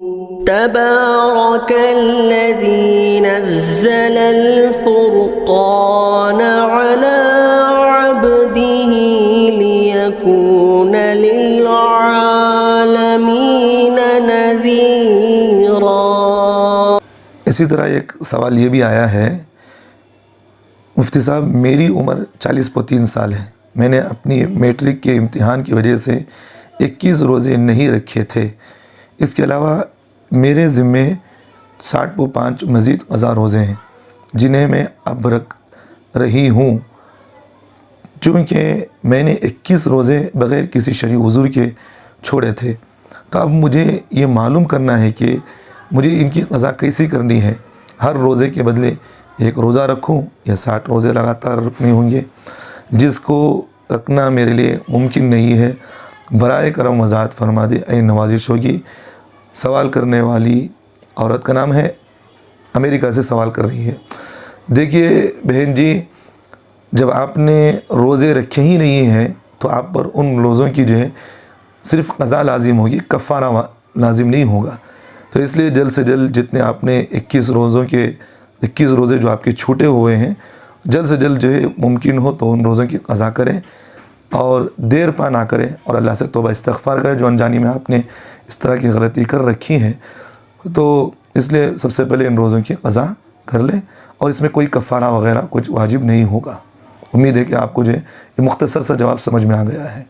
تبارك الذي نزل الفرقان على عبده ليكون للعالمين نذيرا۔ اسی طرح ایک سوال یہ بھی آیا ہے، مفتی صاحب میری عمر 40.3 سال ہے، میں نے اپنی میٹرک کے امتحان کی وجہ سے 21 روزے نہیں رکھے تھے، اس کے علاوہ میرے ذمے 60.5 مزید قضا روزے ہیں جنہیں میں اب رکھ رہی ہوں۔ چونکہ میں نے 21 روزے بغیر کسی شرعی عذر کے چھوڑے تھے، تو اب مجھے یہ معلوم کرنا ہے کہ مجھے ان کی قضا کیسے کرنی ہے، ہر روزے کے بدلے ایک روزہ رکھوں یا 60 روزے لگاتار رکھنے ہوں گے، جس کو رکھنا میرے لیے ممکن نہیں ہے، برائے کرم وضاحت فرما دے، اے نوازش ہوگی۔ سوال کرنے والی عورت کا نام ہے، امریکہ سے سوال کر رہی ہے۔ دیکھیے بہن جی، جب آپ نے روزے رکھے ہی نہیں ہیں تو آپ پر ان روزوں کی جو ہے صرف قضا لازم ہوگی، کفارہ لازم نہیں ہوگا۔ تو اس لیے جلد سے جلد جتنے آپ نے 21 روزے جو آپ کے چھوٹے ہوئے ہیں، جلد سے جلد جو ہے ممکن ہو تو ان روزوں کی قضا کریں اور دیر پا نہ کریں، اور اللہ سے توبہ استغفار کریں جو انجانی میں آپ نے اس طرح کی غلطی کر رکھی ہیں۔ تو اس لیے سب سے پہلے ان روزوں کی قضا کر لیں، اور اس میں کوئی کفارہ وغیرہ کچھ واجب نہیں ہوگا۔ امید ہے کہ آپ کو جو ہے یہ مختصر سا جواب سمجھ میں آ گیا ہے۔